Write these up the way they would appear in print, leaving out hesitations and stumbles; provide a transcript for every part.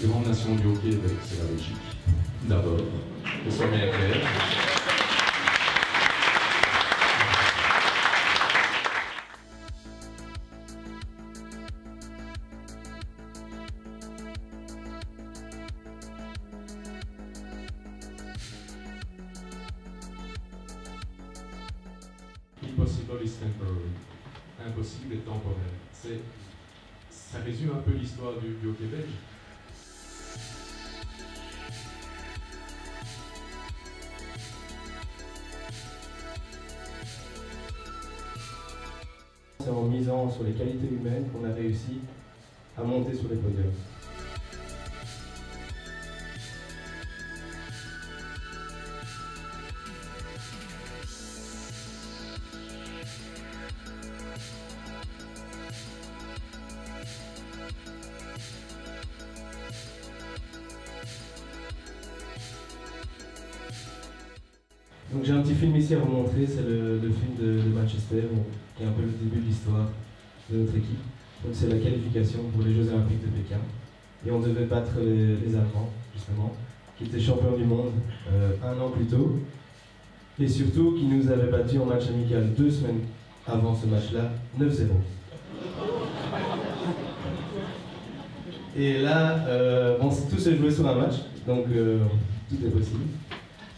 grandes nations du hockey, c'est la Belgique. D'abord, le sommet est clair. Impossible is temporary. Impossible est temporaire. Ça résume un peu l'histoire du hockey belge. C'est en misant sur les qualités humaines qu'on a réussi à monter sur les podiums. Donc j'ai un petit film ici à vous montrer, c'est le film de Manchester, qui est un peu le début de l'histoire de notre équipe. Donc c'est la qualification pour les Jeux Olympiques de Pékin. Et on devait battre les Allemands, justement, qui étaient champions du monde un an plus tôt. Et surtout, qui nous avaient battus en match amical 2 semaines avant ce match-là, 9-0. Et là, tout s'est joué sur un match, donc tout est possible.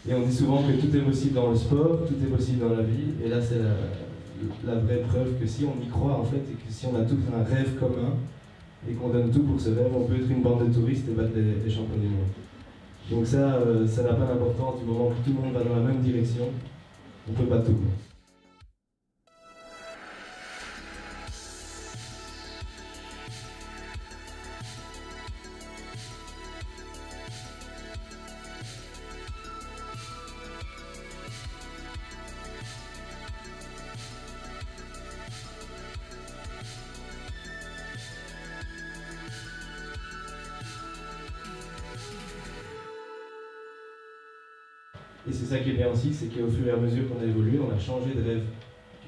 Et on dit souvent que tout est possible dans le sport, tout est possible dans la vie, et là c'est la vraie preuve que si on y croit en fait, et que si on a tous un rêve commun, et qu'on donne tout pour ce rêve, on peut être une bande de touristes et battre les champions du monde. Donc ça n'a pas d'importance du moment que tout le monde va dans la même direction, on peut battre tout le monde. Et c'est ça qui est bien aussi, c'est qu'au fur et à mesure qu'on a évolué, on a changé de rêve.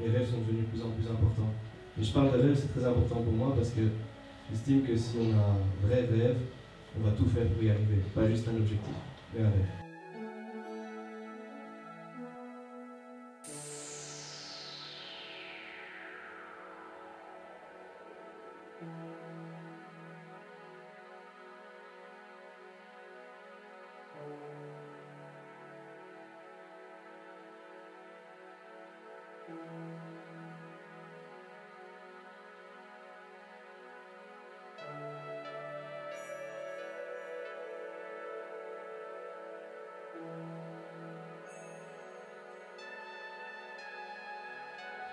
Les rêves sont devenus de plus en plus importants. Et je parle de rêve, c'est très important pour moi parce que j'estime que si on a un vrai rêve, on va tout faire pour y arriver. Pas juste un objectif, mais un rêve.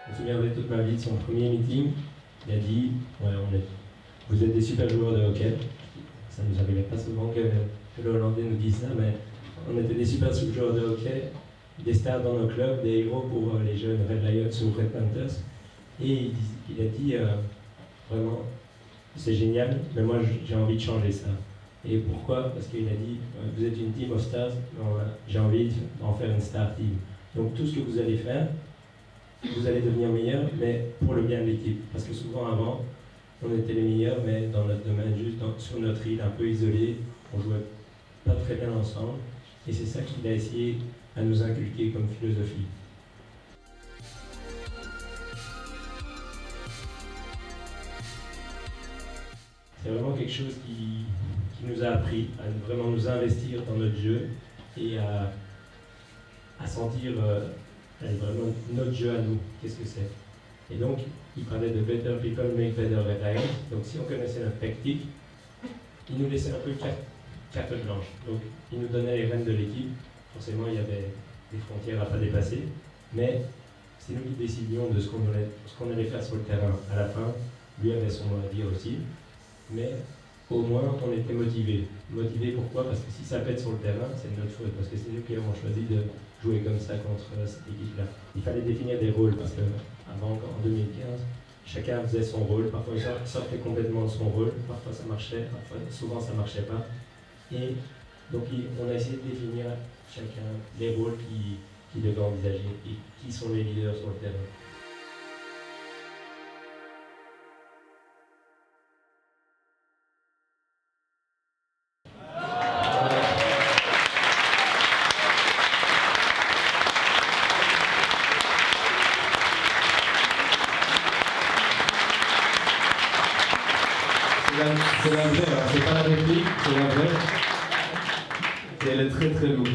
Je me souviendrai toute ma vie de son premier meeting. Il a dit ouais, vous êtes des super joueurs de hockey. Ça ne nous arrivait pas souvent que le Hollandais nous dise ça, mais on était des super joueurs de hockey, des stars dans nos clubs, des héros pour les jeunes Red Lions ou Red Panthers. Et il a dit vraiment, c'est génial, mais moi j'ai envie de changer ça. Et pourquoi? Parce qu'il a dit vous êtes une team of stars, j'ai envie d'en faire une star team. Donc tout ce que vous allez faire, vous allez devenir meilleur, mais pour le bien de l'équipe. Parce que souvent avant, on était les meilleurs, mais dans notre domaine, juste sur notre île, un peu isolé, on jouait pas très bien ensemble. Et c'est ça qu'il a essayé à nous inculquer comme philosophie. C'est vraiment quelque chose qui nous a appris à vraiment nous investir dans notre jeu et à sentir vraiment notre jeu à nous, qu'est-ce que c'est. Et donc, il parlait de better people make better guys. Donc, si on connaissait notre tactique, il nous laissait un peu carte blanche. Donc, il nous donnait les rênes de l'équipe. Forcément, il y avait des frontières à ne pas dépasser. Mais c'est nous qui décidions de ce qu'on allait faire sur le terrain. À la fin, lui avait son mot à dire aussi. Mais au moins, on était motivés. Motivés pourquoi? Parce que si ça pète sur le terrain, c'est de notre faute. Parce que c'est nous qui avons choisi de jouer comme ça contre cette équipe-là. Il fallait définir des rôles parce qu'avant, en 2015, chacun faisait son rôle. Parfois, il sortait complètement de son rôle. Parfois, ça marchait. Parfois, souvent, ça ne marchait pas. Et donc, on a essayé de définir chacun les rôles qu'il devait envisager et qui sont les leaders sur le terrain. c'est la vraie, hein. C'est pas la réplique, c'est la vraie. Et elle est très très lourde.